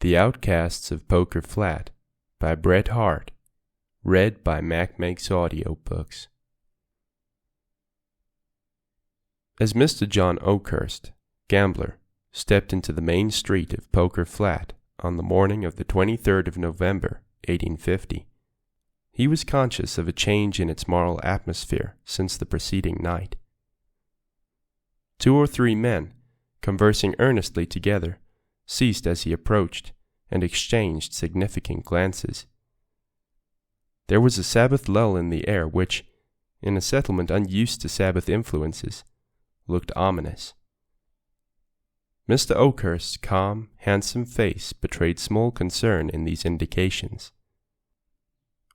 The Outcasts of Poker Flat by Bret Harte. Read by Mack makes Audiobooks. As Mr. John Oakhurst, gambler, stepped into the main street of Poker Flat on the morning of the 23rd of November, 1850, he was conscious of a change in its moral atmosphere since the preceding night. 2 or 3 men, conversing earnestly together, ceased as he approached and exchanged significant glances. There was a Sabbath lull in the air which, in a settlement unused to Sabbath influences, looked ominous. Mr. Oakhurst's calm, handsome face betrayed small concern in these indications.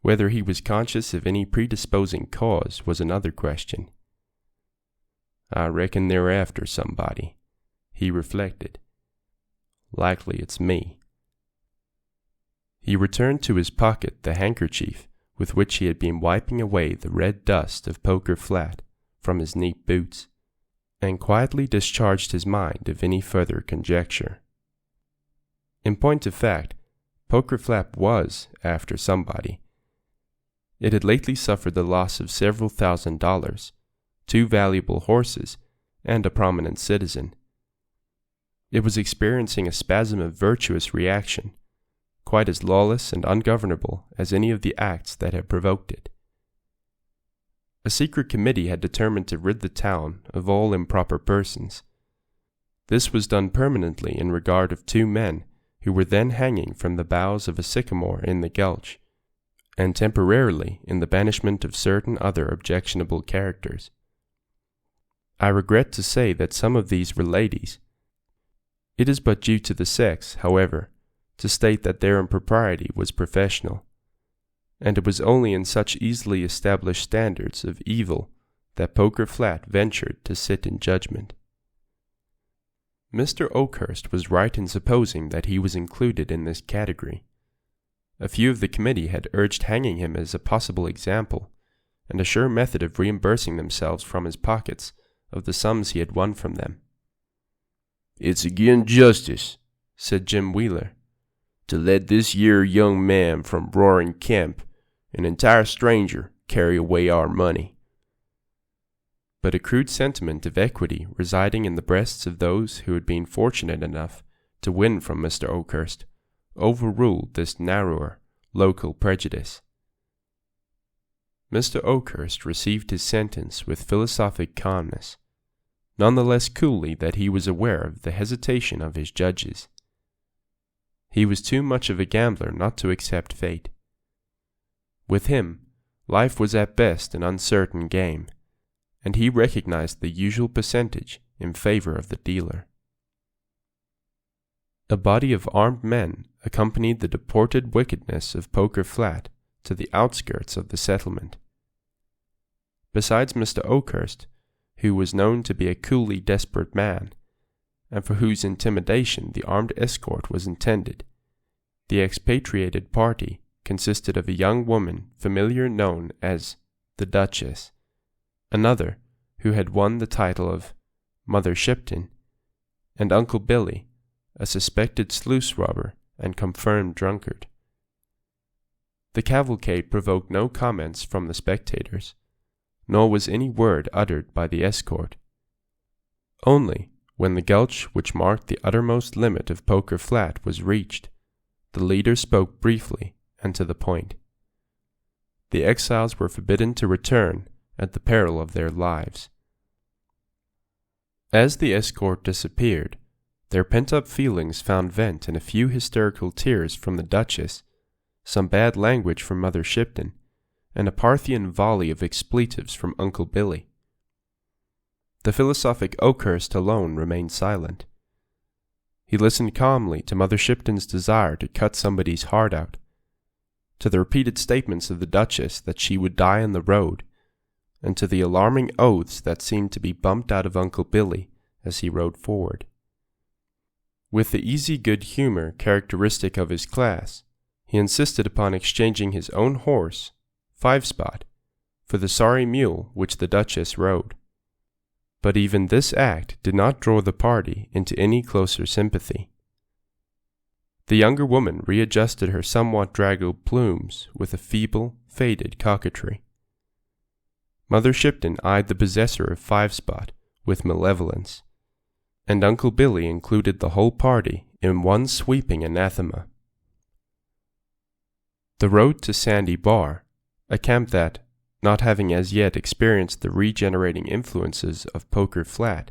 Whether he was conscious of any predisposing cause was another question. "I reckon they're after somebody," he reflected. "Likely it's me." He returned to his pocket the handkerchief with which he had been wiping away the red dust of Poker Flat from his neat boots, and quietly discharged his mind of any further conjecture. In point of fact, Poker Flat was after somebody. It had lately suffered the loss of several $1,000s, 2 valuable horses, and a prominent citizen. It was experiencing a spasm of virtuous reaction, quite as lawless and ungovernable as any of the acts that had provoked it. A secret committee had determined to rid the town of all improper persons. This was done permanently in regard of 2 men who were then hanging from the boughs of a sycamore in the gulch, and temporarily in the banishment of certain other objectionable characters. I regret to say that some of these were ladies. It is but due to the sex, however, to state that their impropriety was professional, and it was only in such easily established standards of evil that Poker Flat ventured to sit in judgment. Mr. Oakhurst was right in supposing that he was included in this category. A few of the committee had urged hanging him as a possible example, and a sure method of reimbursing themselves from his pockets of the sums he had won from them. "It's agin justice," said Jim Wheeler, "to let this yer young man from Roaring Camp, an entire stranger, carry away our money." But a crude sentiment of equity residing in the breasts of those who had been fortunate enough to win from Mr. Oakhurst overruled this narrower local prejudice. Mr. Oakhurst received his sentence with philosophic calmness, none the less coolly that he was aware of the hesitation of his judges. He was too much of a gambler not to accept fate. With him, life was at best an uncertain game, and he recognized the usual percentage in favor of the dealer. A body of armed men accompanied the deported wickedness of Poker Flat to the outskirts of the settlement. Besides Mr. Oakhurst, who was known to be a coolly desperate man, and for whose intimidation the armed escort was intended, the expatriated party consisted of a young woman familiar known as the Duchess, another who had won the title of Mother Shipton, and Uncle Billy, a suspected sluice robber and confirmed drunkard. The cavalcade provoked no comments from the spectators, nor was any word uttered by the escort. Only, when the gulch which marked the uttermost limit of Poker Flat was reached, the leader spoke briefly and to the point. The exiles were forbidden to return at the peril of their lives. As the escort disappeared, their pent-up feelings found vent in a few hysterical tears from the Duchess, some bad language from Mother Shipton, and a Parthian volley of expletives from Uncle Billy. The philosophic Oakhurst alone remained silent. He listened calmly to Mother Shipton's desire to cut somebody's heart out, to the repeated statements of the Duchess that she would die on the road, and to the alarming oaths that seemed to be bumped out of Uncle Billy as he rode forward. With the easy good humor characteristic of his class, he insisted upon exchanging his own horse, 5-Spot, for the sorry mule which the Duchess rode. But even this act did not draw the party into any closer sympathy. The younger woman readjusted her somewhat draggled plumes with a feeble, faded coquetry. Mother Shipton eyed the possessor of Five Spot with malevolence, and Uncle Billy included the whole party in one sweeping anathema. The road to Sandy Bar, a camp that, not having as yet experienced the regenerating influences of Poker Flat,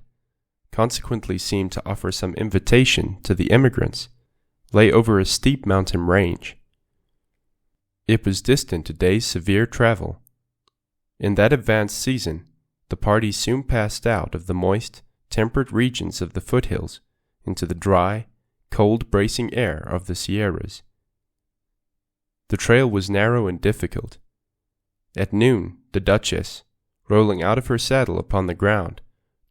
consequently seemed to offer some invitation to the immigrants, lay over a steep mountain range. It was distant a day's severe travel. In that advanced season, the party soon passed out of the moist, temperate regions of the foothills into the dry, cold, bracing air of the Sierras. The trail was narrow and difficult. At noon, the Duchess, rolling out of her saddle upon the ground,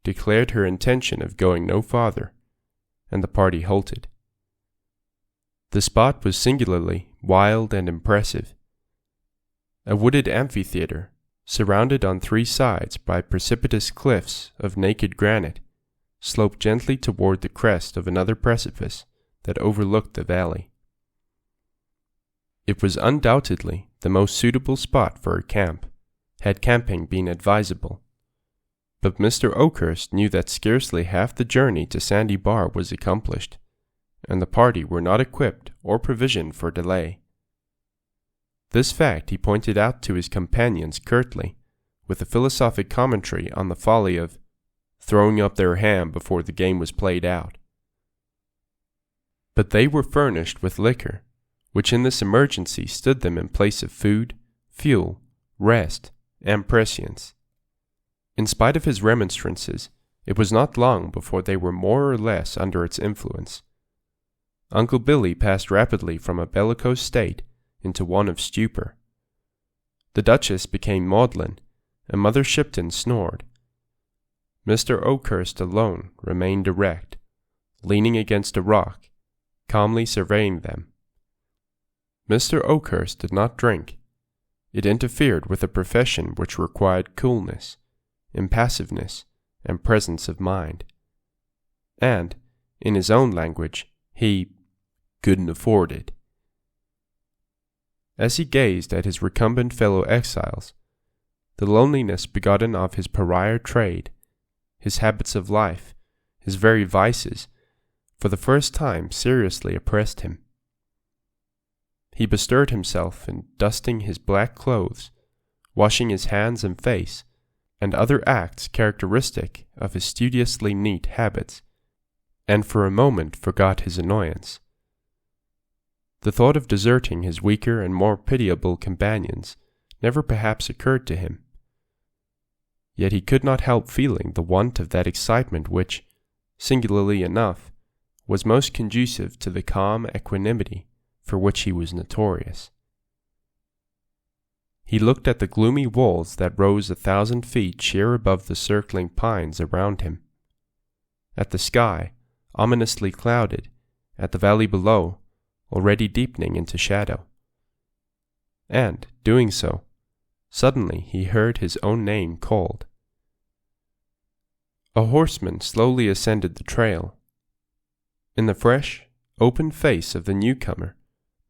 declared her intention of going no farther, and the party halted. The spot was singularly wild and impressive. A wooded amphitheater, surrounded on three sides by precipitous cliffs of naked granite, sloped gently toward the crest of another precipice that overlooked the valley. It was undoubtedly the most suitable spot for a camp, had camping been advisable. But Mr. Oakhurst knew that scarcely half the journey to Sandy Bar was accomplished, and the party were not equipped or provisioned for delay. This fact he pointed out to his companions curtly, with a philosophic commentary on the folly of throwing up their hand before the game was played out. But they were furnished with liquor, which in this emergency stood them in place of food, fuel, rest, and prescience. In spite of his remonstrances, it was not long before they were more or less under its influence. Uncle Billy passed rapidly from a bellicose state into one of stupor. The Duchess became maudlin, and Mother Shipton snored. Mr. Oakhurst alone remained erect, leaning against a rock, calmly surveying them. Mr. Oakhurst did not drink. It interfered with a profession which required coolness, impassiveness, and presence of mind. And, in his own language, he couldn't afford it. As he gazed at his recumbent fellow exiles, the loneliness begotten of his pariah trade, his habits of life, his very vices, for the first time seriously oppressed him. He bestirred himself in dusting his black clothes, washing his hands and face, and other acts characteristic of his studiously neat habits, and for a moment forgot his annoyance. The thought of deserting his weaker and more pitiable companions never perhaps occurred to him. Yet he could not help feeling the want of that excitement which, singularly enough, was most conducive to the calm equanimity for which he was notorious. He looked at the gloomy walls that rose 1,000 feet sheer above the circling pines around him, at the sky, ominously clouded, at the valley below, already deepening into shadow. And, doing so, suddenly he heard his own name called. A horseman slowly ascended the trail. In the fresh, open face of the newcomer,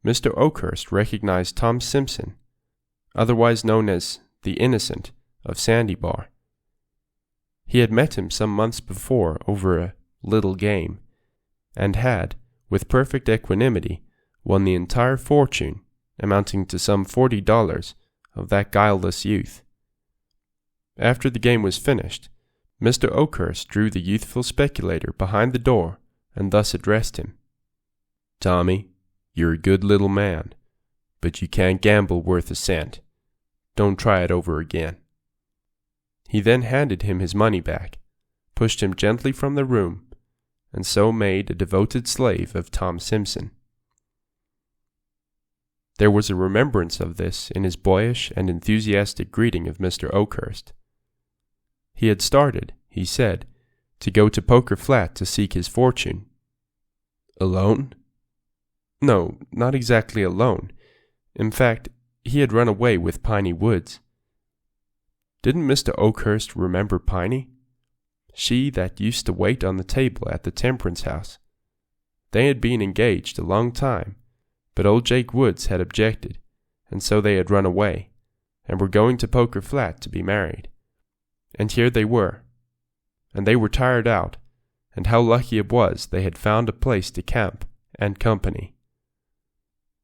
Mr. Oakhurst recognized Tom Simpson, otherwise known as the Innocent of Sandy Bar. He had met him some months before over a little game, and had, with perfect equanimity, won the entire fortune, amounting to some $40, of that guileless youth. After the game was finished, Mr. Oakhurst drew the youthful speculator behind the door and thus addressed him. "Tommy, you're a good little man, but you can't gamble worth a cent. Don't try it over again." He then handed him his money back, pushed him gently from the room, and so made a devoted slave of Tom Simpson. There was a remembrance of this in his boyish and enthusiastic greeting of Mr. Oakhurst. He had started, he said, to go to Poker Flat to seek his fortune. Alone? No, not exactly alone. In fact, he had run away with Piney Woods. Didn't Mr. Oakhurst remember Piney? She that used to wait on the table at the temperance house. They had been engaged a long time, but old Jake Woods had objected, and so they had run away, and were going to Poker Flat to be married. And here they were. And they were tired out, and how lucky it was they had found a place to camp and company.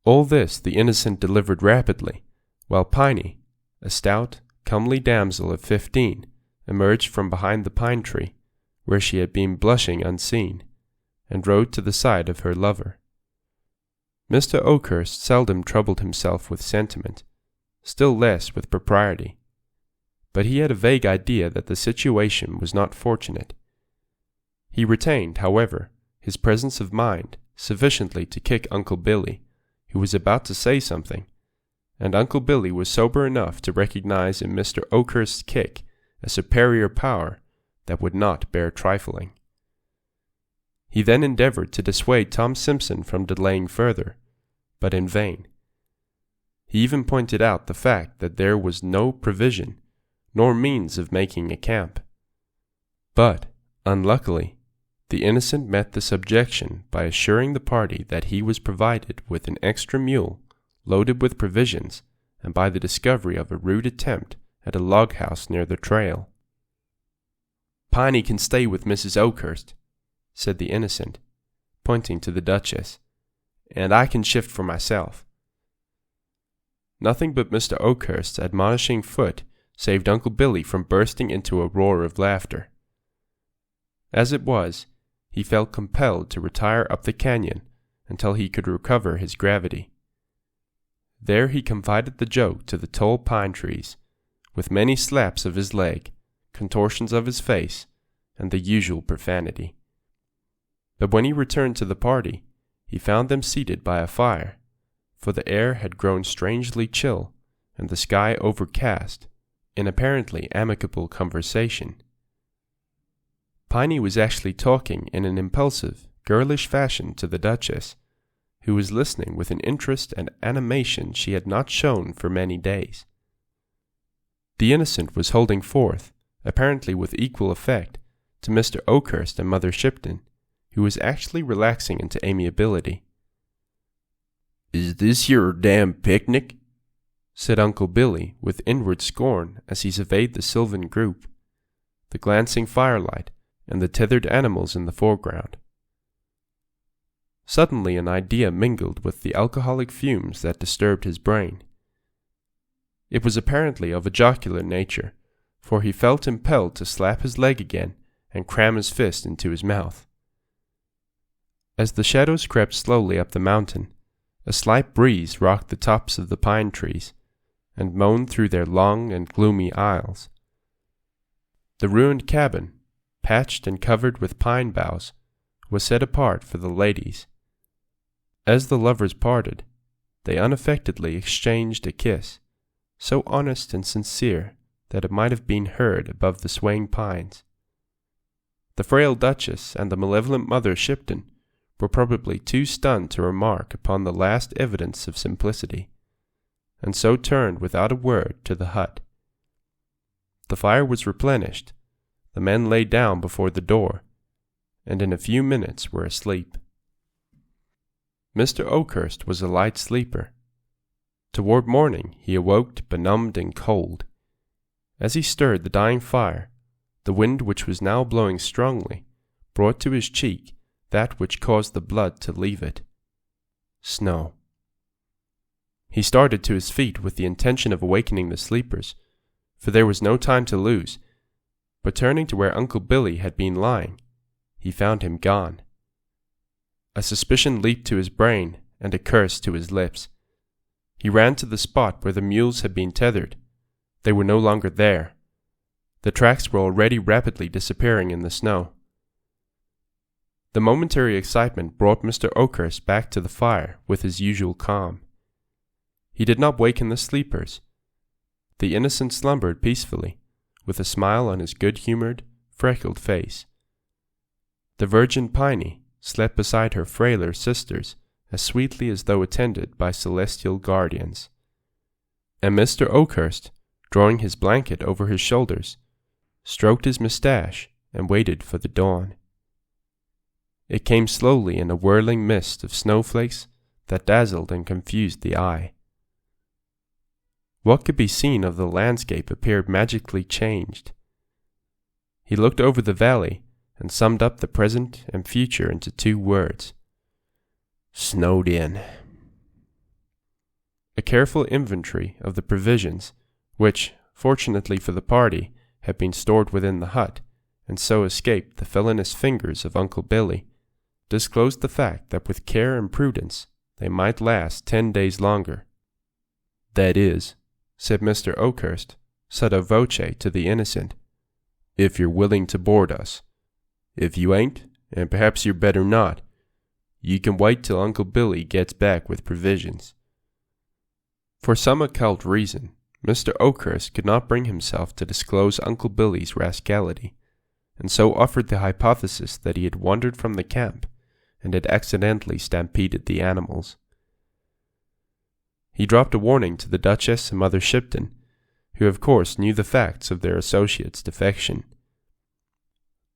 All this the innocent delivered rapidly, while Piney, a stout, comely damsel of 15, emerged from behind the pine tree, where she had been blushing unseen, and rode to the side of her lover. Mr. Oakhurst seldom troubled himself with sentiment, still less with propriety, but he had a vague idea that the situation was not fortunate. He retained, however, his presence of mind sufficiently to kick Uncle Billy, who was about to say something, and Uncle Billy was sober enough to recognize in Mr. Oakhurst's kick a superior power that would not bear trifling. He then endeavored to dissuade Tom Simpson from delaying further, but in vain. He even pointed out the fact that there was no provision, nor means of making a camp. But, unluckily, the innocent met this objection by assuring the party that he was provided with an extra mule, loaded with provisions, and by the discovery of a rude attempt at a log house near the trail. "Piney can stay with Mrs. Oakhurst," said the innocent, pointing to the Duchess, "and I can shift for myself." Nothing but Mr. Oakhurst's admonishing foot saved Uncle Billy from bursting into a roar of laughter. As it was, he felt compelled to retire up the canyon until he could recover his gravity. There he confided the joke to the tall pine trees, with many slaps of his leg, contortions of his face, and the usual profanity. But when he returned to the party, he found them seated by a fire, for the air had grown strangely chill, and the sky overcast, in apparently amicable conversation. Piney was actually talking in an impulsive, girlish fashion to the Duchess, who was listening with an interest and animation she had not shown for many days. The innocent was holding forth, apparently with equal effect, to Mr. Oakhurst and Mother Shipton, who was actually relaxing into amiability. "Is this your damn picnic?" said Uncle Billy with inward scorn as he surveyed the sylvan group, the glancing firelight, and the tethered animals in the foreground. Suddenly an idea mingled with the alcoholic fumes that disturbed his brain. It was apparently of a jocular nature, for he felt impelled to slap his leg again and cram his fist into his mouth. As the shadows crept slowly up the mountain, a slight breeze rocked the tops of the pine trees, and moaned through their long and gloomy aisles. The ruined cabin, patched and covered with pine boughs, was set apart for the ladies. As the lovers parted, they unaffectedly exchanged a kiss, so honest and sincere that it might have been heard above the swaying pines. The frail Duchess and the malevolent Mother Shipton were probably too stunned to remark upon the last evidence of simplicity, and so turned without a word to the hut. The fire was replenished, the men lay down before the door, and in a few minutes were asleep. Mr. Oakhurst was a light sleeper. Toward morning he awoke benumbed and cold. As he stirred the dying fire, the wind, which was now blowing strongly, brought to his cheek that which caused the blood to leave it. Snow. He started to his feet with the intention of awakening the sleepers, for there was no time to lose, but turning to where Uncle Billy had been lying, he found him gone. A suspicion leaped to his brain and a curse to his lips. He ran to the spot where the mules had been tethered. They were no longer there. The tracks were already rapidly disappearing in the snow. The momentary excitement brought Mr. Oakhurst back to the fire with his usual calm. He did not waken the sleepers. The innocent slumbered peacefully, with a smile on his good-humored, freckled face. The virgin Piney slept beside her frailer sisters as sweetly as though attended by celestial guardians. And Mr. Oakhurst, drawing his blanket over his shoulders, stroked his mustache and waited for the dawn. It came slowly in a whirling mist of snowflakes that dazzled and confused the eye. What could be seen of the landscape appeared magically changed. He looked over the valley and summed up the present and future into 2 words: snowed in. A careful inventory of the provisions, which, fortunately for the party, had been stored within the hut, and so escaped the felonious fingers of Uncle Billy, disclosed the fact that with care and prudence they might last 10 days longer. "That is," said Mr. Oakhurst, sotto voce to the innocent, "if you're willing to board us. If you ain't, and perhaps you're better not, you can wait till Uncle Billy gets back with provisions." For some occult reason, Mr. Oakhurst could not bring himself to disclose Uncle Billy's rascality, and so offered the hypothesis that he had wandered from the camp and had accidentally stampeded the animals. He dropped a warning to the Duchess and Mother Shipton, who of course knew the facts of their associate's defection.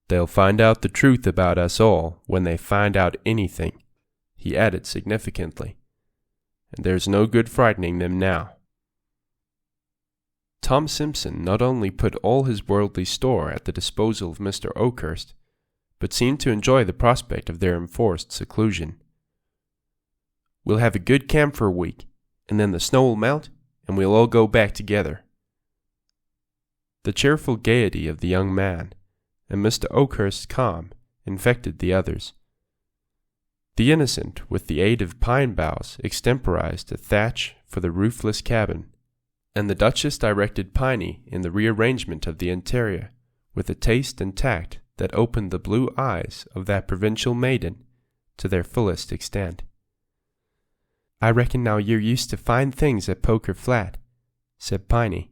"They'll find out the truth about us all when they find out anything," he added significantly, "and there's no good frightening them now." Tom Simpson not only put all his worldly store at the disposal of Mr. Oakhurst, but seemed to enjoy the prospect of their enforced seclusion. "We'll have a good camp for a week, and then the snow will melt, and we'll all go back together." The cheerful gaiety of the young man, and Mr. Oakhurst's calm, infected the others. The innocent, with the aid of pine boughs, extemporized a thatch for the roofless cabin, and the Duchess directed Piney in the rearrangement of the interior, with a taste and tact that opened the blue eyes of that provincial maiden to their fullest extent. "I reckon now you're used to fine things at Poker Flat," said Piney.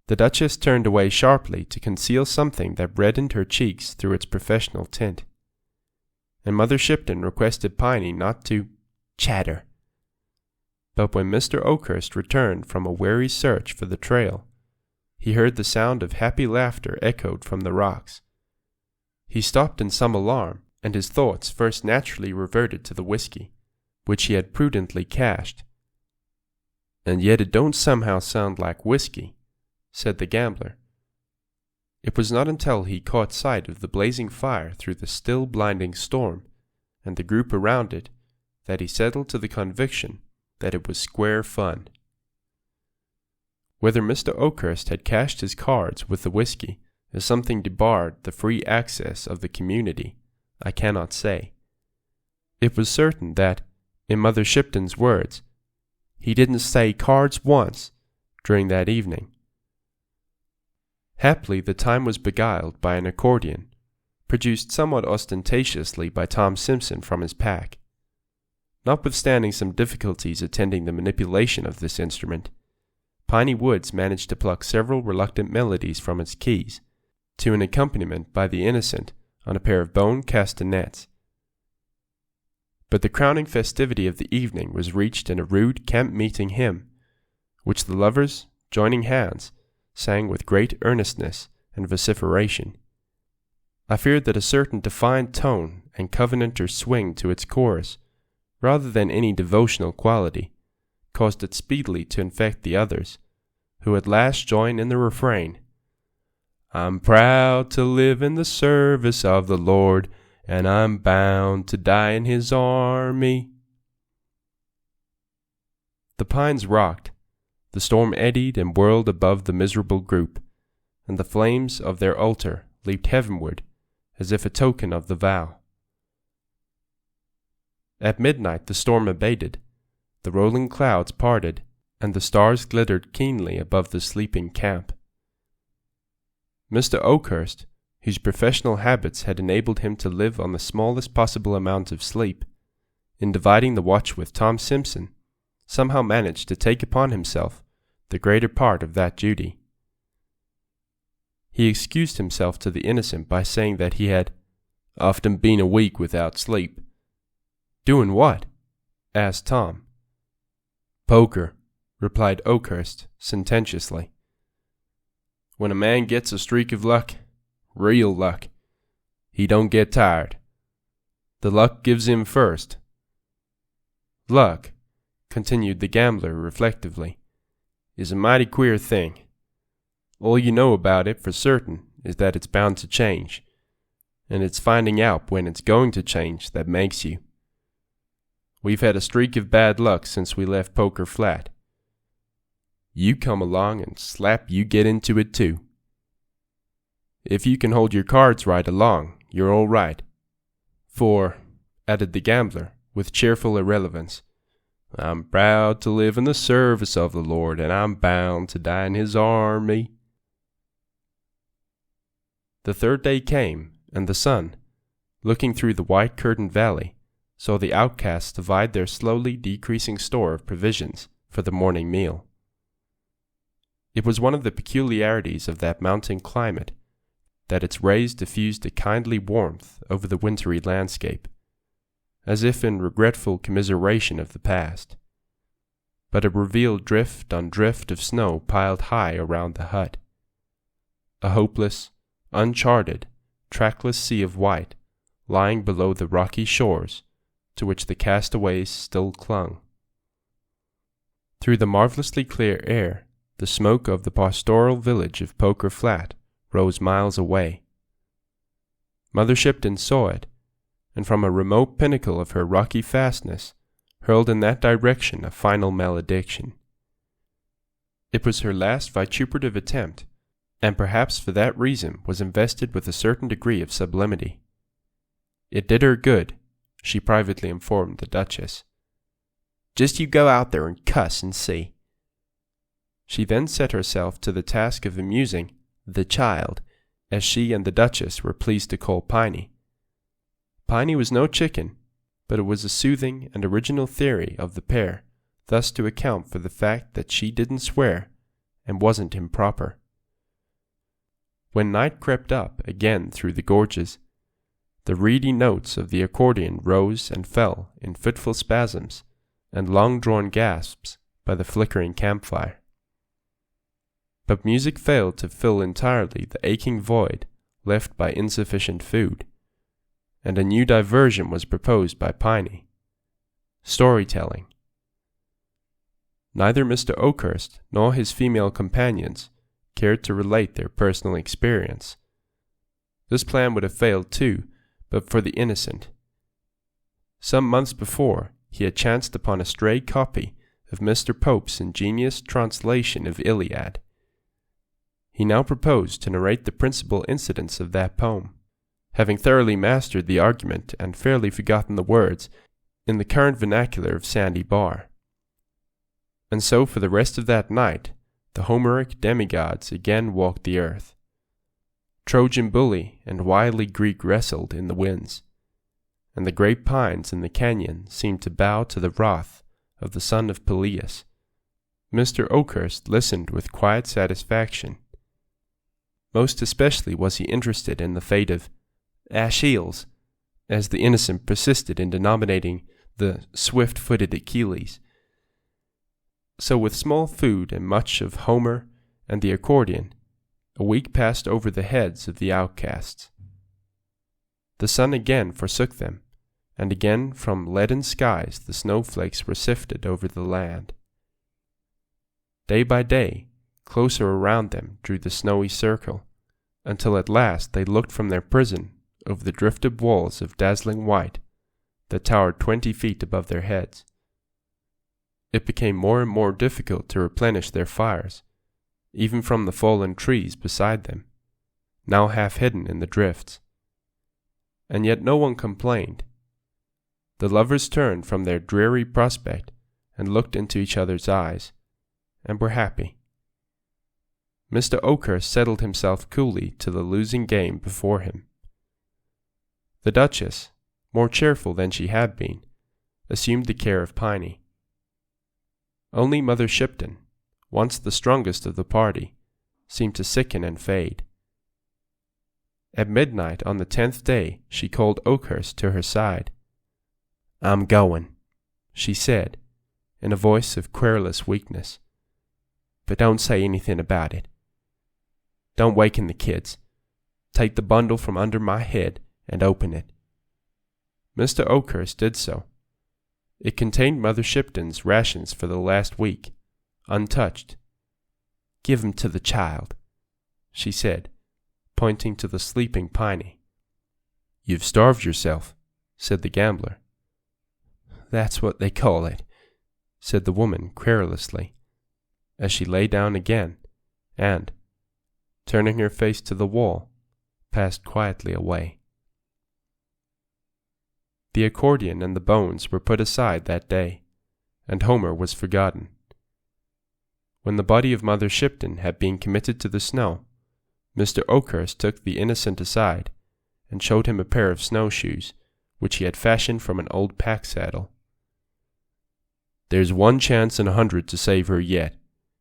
The Duchess turned away sharply to conceal something that reddened her cheeks through its professional tint, and Mother Shipton requested Piney not to chatter. But when Mr. Oakhurst returned from a wary search for the trail, he heard the sound of happy laughter echoed from the rocks. He stopped in some alarm, and his thoughts first naturally reverted to the whiskey, which he had prudently cached. "And yet it don't somehow sound like whiskey," said the gambler. It was not until he caught sight of the blazing fire through the still blinding storm, and the group around it, that he settled to the conviction that it was square fun. Whether Mr. Oakhurst had cached his cards with the whiskey as something debarred the free access of the community, I cannot say. It was certain that, in Mother Shipton's words, he didn't say cards once during that evening. Haply the time was beguiled by an accordion, produced somewhat ostentatiously by Tom Simpson from his pack. Notwithstanding some difficulties attending the manipulation of this instrument, Piney Woods managed to pluck several reluctant melodies from its keys, to an accompaniment by the innocent on a pair of bone castanets. But the crowning festivity of the evening was reached in a rude camp-meeting hymn, which the lovers, joining hands, sang with great earnestness and vociferation. I feared that a certain defined tone and covenanter swing to its chorus, rather than any devotional quality, caused it speedily to infect the others, who at last joined in the refrain: "I'm proud to live in the service of the Lord, and I'm bound to die in his army." The pines rocked, the storm eddied and whirled above the miserable group, and the flames of their altar leaped heavenward as if a token of the vow. At midnight the storm abated, the rolling clouds parted, and the stars glittered keenly above the sleeping camp. Mr. Oakhurst, whose professional habits had enabled him to live on the smallest possible amount of sleep, in dividing the watch with Tom Simpson, somehow managed to take upon himself the greater part of that duty. He excused himself to the innocent by saying that he had often been a week without sleep. "Doing what?" asked Tom. "Poker," replied Oakhurst sententiously. "When a man gets a streak of luck, real luck, he don't get tired, The luck gives in first. Luck, continued the gambler reflectively, is a mighty queer thing. All you know about it for certain is that it's bound to change, and it's finding out when it's going to change that makes you. We've had a streak of bad luck since we left Poker Flat. You come along and slap you get into it too. If you can hold your cards right along, you're all right. For, added the gambler, with cheerful irrelevance, I'm proud to live in the service of the Lord, and I'm bound to die in His army. The third day came, and the sun, looking through the white-curtained valley, saw the outcasts divide their slowly decreasing store of provisions for the morning meal. It was one of the peculiarities of that mountain climate that its rays diffused a kindly warmth over the wintry landscape, as if in regretful commiseration of the past, but it revealed drift on drift of snow piled high around the hut. A hopeless, uncharted, trackless sea of white lying below the rocky shores to which the castaways still clung. Through the marvelously clear air, the smoke of the pastoral village of Poker Flat rose miles away. Mother Shipton saw it, and from a remote pinnacle of her rocky fastness hurled in that direction a final malediction. It was her last vituperative attempt, and perhaps for that reason was invested with a certain degree of sublimity. It did her good, she privately informed the Duchess. Just you go out there and cuss and see. She then set herself to the task of amusing the child, as she and the Duchess were pleased to call Piney. Piney was no chicken, but it was a soothing and original theory of the pair thus to account for the fact that she didn't swear and wasn't improper. When night crept up again through the gorges, the reedy notes of the accordion rose and fell in fitful spasms and long-drawn gasps by the flickering campfire. But music failed to fill entirely the aching void left by insufficient food, and a new diversion was proposed by Piney: storytelling. Neither Mr. Oakhurst nor his female companions cared to relate their personal experience. This plan would have failed too, but for the innocent. Some months before, he had chanced upon a stray copy of Mr. Pope's ingenious translation of Iliad. He now proposed to narrate the principal incidents of that poem, having thoroughly mastered the argument and fairly forgotten the words in the current vernacular of Sandy Bar. And so for the rest of that night, the Homeric demigods again walked the earth. Trojan bully and wily Greek wrestled in the winds, and the great pines in the canyon seemed to bow to the wrath of the son of Peleus. Mr. Oakhurst listened with quiet satisfaction. Most especially was he interested in the fate of Achilles, as the innocent persisted in denominating the swift-footed Achilles. So with small food and much of Homer and the accordion, a week passed over the heads of the outcasts. The sun again forsook them, and again from leaden skies the snowflakes were sifted over the land. Day by day, closer around them drew the snowy circle, until at last they looked from their prison over the drifted walls of dazzling white that towered 20 feet above their heads. It became more and more difficult to replenish their fires, even from the fallen trees beside them, now half hidden in the drifts. And yet no one complained. The lovers turned from their dreary prospect and looked into each other's eyes, and were happy. Mr. Oakhurst settled himself coolly to the losing game before him. The Duchess, more cheerful than she had been, assumed the care of Piney. Only Mother Shipton, once the strongest of the party, seemed to sicken and fade. At midnight on the 10th day she called Oakhurst to her side. "I'm going," she said, in a voice of querulous weakness. "But don't say anything about it. Don't waken the kids. Take the bundle from under my head and open it. Mr. Oakhurst did so. It contained Mother Shipton's rations for the last week, untouched. "Give 'em to the child," she said, pointing to the sleeping Piney. "You've starved yourself," said the gambler. "That's what they call it," said the woman querulously, as she lay down again, and, turning her face to the wall, passed quietly away. The accordion and the bones were put aside that day, and Homer was forgotten. When the body of Mother Shipton had been committed to the snow, Mr. Oakhurst took the innocent aside and showed him a pair of snowshoes, which he had fashioned from an old pack saddle. "There's 1 chance in 100 to save her yet,"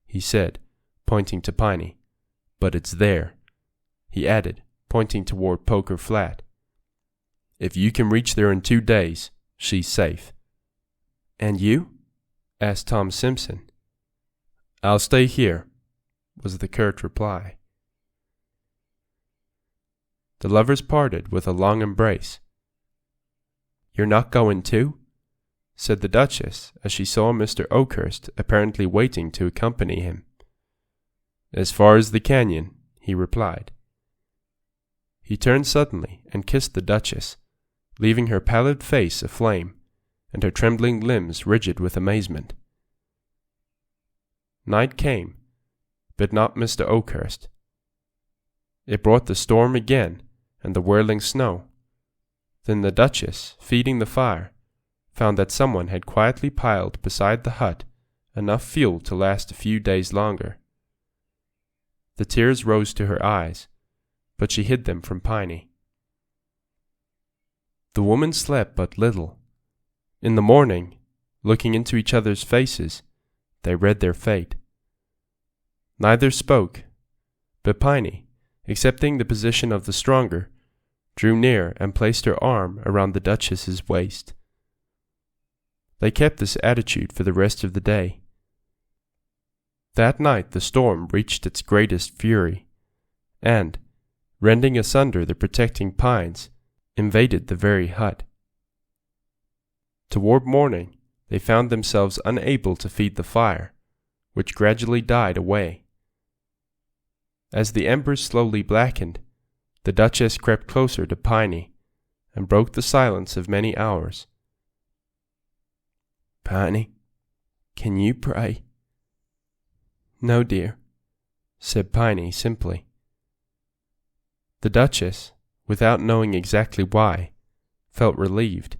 he said, pointing to Piney. "But it's there," he added, pointing toward Poker Flat. "If you can reach there in 2 days, she's safe." "And you?" asked Tom Simpson. "I'll stay here," was the curt reply. The lovers parted with a long embrace. "You're not going too?" said the Duchess as she saw Mr. Oakhurst apparently waiting to accompany him. "As far as the canyon," he replied. He turned suddenly and kissed the Duchess, leaving her pallid face aflame and her trembling limbs rigid with amazement. Night came, but not Mr. Oakhurst. It brought the storm again and the whirling snow. Then the Duchess, feeding the fire, found that someone had quietly piled beside the hut enough fuel to last a few days longer. The tears rose to her eyes, but she hid them from Piney. The women slept but little. In the morning, looking into each other's faces, they read their fate. Neither spoke, but Piney, accepting the position of the stronger, drew near and placed her arm around the Duchess's waist. They kept this attitude for the rest of the day. That night the storm reached its greatest fury, and, rending asunder the protecting pines, invaded the very hut. Toward morning they found themselves unable to feed the fire, which gradually died away. As the embers slowly blackened, the Duchess crept closer to Piney and broke the silence of many hours. "Piney, can you pray?" "No, dear," said Piney simply. The Duchess, without knowing exactly why, felt relieved,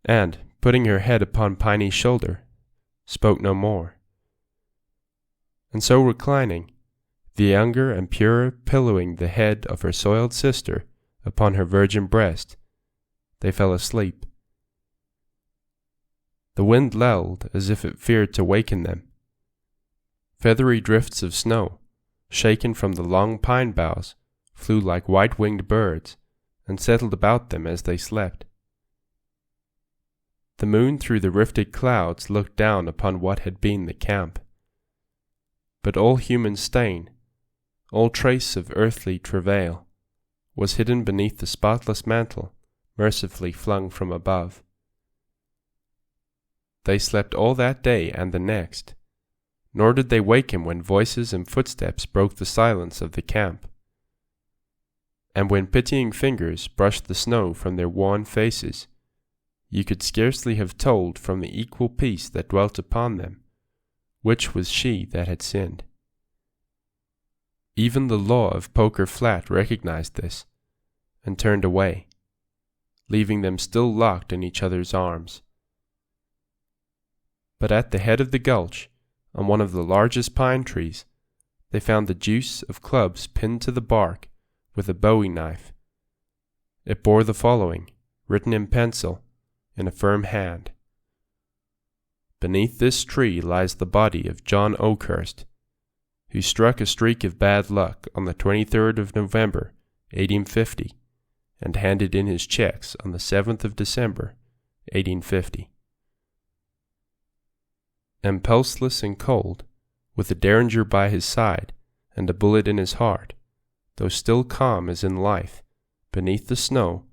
and, putting her head upon Piney's shoulder, spoke no more. And so reclining, the younger and purer pillowing the head of her soiled sister upon her virgin breast, they fell asleep. The wind lulled as if it feared to waken them. Feathery drifts of snow, shaken from the long pine boughs, flew like white-winged birds, and settled about them as they slept. The moon through the rifted clouds looked down upon what had been the camp. But all human stain, all trace of earthly travail, was hidden beneath the spotless mantle mercifully flung from above. They slept all that day and the next, nor did they waken when voices and footsteps broke the silence of the camp. And when pitying fingers brushed the snow from their wan faces, you could scarcely have told from the equal peace that dwelt upon them, which was she that had sinned. Even the law of Poker Flat recognized this, and turned away, leaving them still locked in each other's arms. But at the head of the gulch, on one of the largest pine trees, they found the juice of clubs pinned to the bark with a bowie knife. It bore the following, written in pencil, in a firm hand: "Beneath this tree lies the body of John Oakhurst, who struck a streak of bad luck on the 23rd of November, 1850, and handed in his checks on the 7th of December, 1850. And pulseless and cold, with a derringer by his side and a bullet in his heart, though still calm as in life, beneath the snow,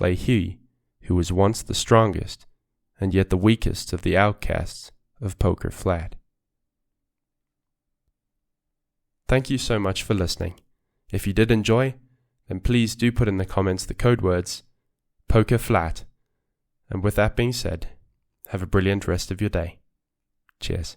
lay he who was once the strongest and yet the weakest of the outcasts of Poker Flat. Thank you so much for listening. If you did enjoy, then please do put in the comments the code words Poker Flat. And with that being said, have a brilliant rest of your day. Cheers.